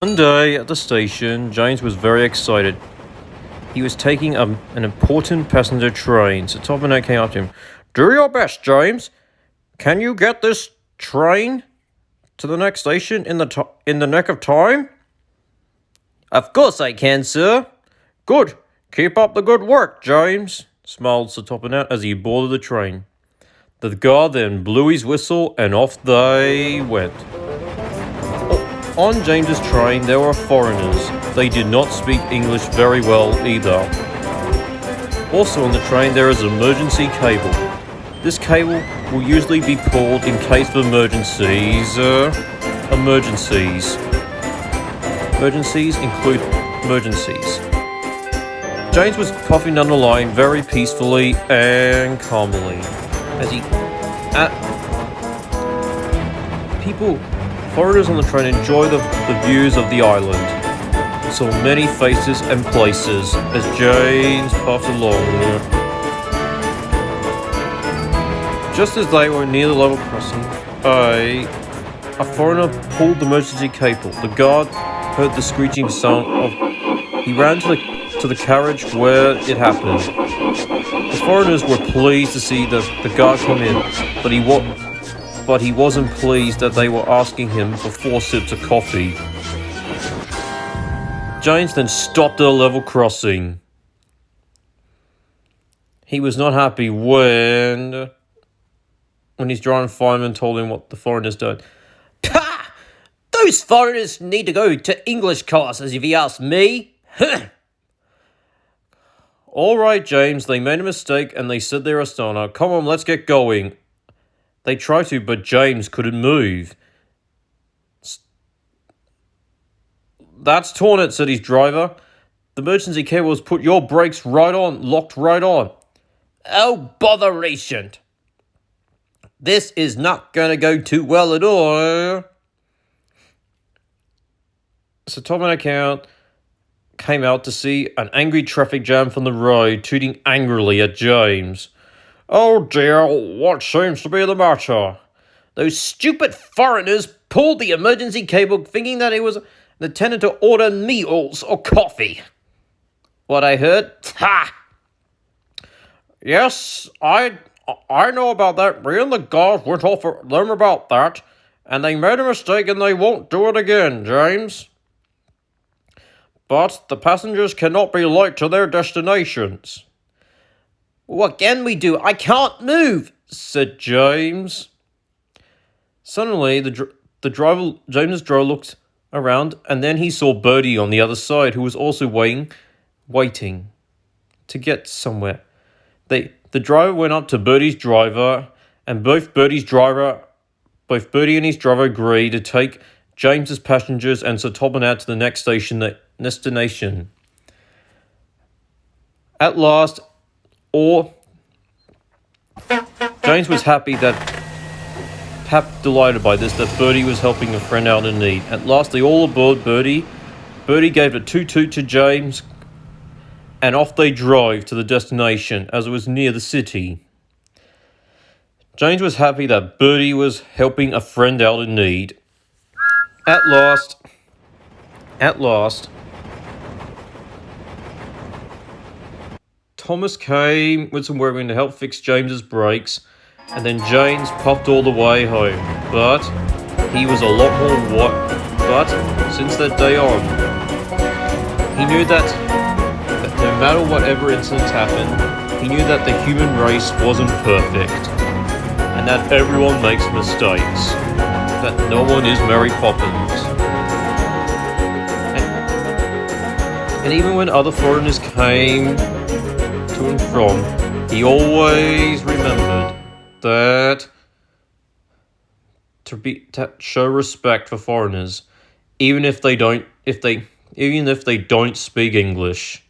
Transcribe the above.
One day at the station, James was very excited. He was taking an important passenger train, so Tobinet came up to him. Do your best, James. Can you get this train to the next station in the nick of time? Of course I can, sir. Good. Keep up the good work, James, smiled Sir Tobinet as he boarded the train. The guard then blew his whistle and off they went. On James's train, there were foreigners. They did not speak English very well either. Also on the train, there is an emergency cable. This cable will usually be pulled in case of emergencies. Emergencies include emergencies. James was puffing down the line very peacefully and calmly. Foreigners on the train enjoy the views of the island. Saw many faces and places as James puffed along. Just as they were near the level crossing, a foreigner pulled the emergency cable. The guard heard the screeching sound he ran to the carriage where it happened. The foreigners were pleased to see the guard come in, but he wasn't pleased that they were asking him for 4 sips of coffee. James then stopped at a level crossing. He was not happy when his driving fireman told him what the foreigners did. Pah! Those foreigners need to go to English classes, if you ask me. All right, James, they made a mistake and they said they're a stoner. Come on, let's get going. They tried to, but James couldn't move. That's torn it, said his driver. The emergency cable has put your brakes locked right on. Oh, botheration. This is not going to go too well at all. So Tom and account came out to see an angry traffic jam from the road, tooting angrily at James. Oh dear, what seems to be the matter? Those stupid foreigners pulled the emergency cable thinking that it was an attendant to order meals or coffee. What I heard? Ha! Yes, I know about that. Me and the guards went off for them about that, and they made a mistake and they won't do it again, James. But the passengers cannot be late to their destinations. What can we do? I can't move, said James. Suddenly, James's driver looked around, and then he saw Bertie on the other side, who was also waiting to get somewhere. The driver went up to Bertie's driver, and both Bertie and his driver agreed to take James's passengers and Sir Tobinet to the next destination. At last, James was delighted by this, that Bertie was helping a friend out in need. At last, they all aboard Bertie. Bertie gave a toot-toot to James, and off they drove to the destination, as it was near the city. James was happy that Bertie was helping a friend out in need. At last, Thomas came with some workmen to help fix James's brakes, and then James puffed all the way home. But he was a lot more But since that day on, he knew that no matter whatever incidents happened, he knew that the human race wasn't perfect, and that everyone makes mistakes, that no one is Mary Poppins. And even when other foreigners came to and from, he always remembered that to show respect for foreigners, even if they don't speak English.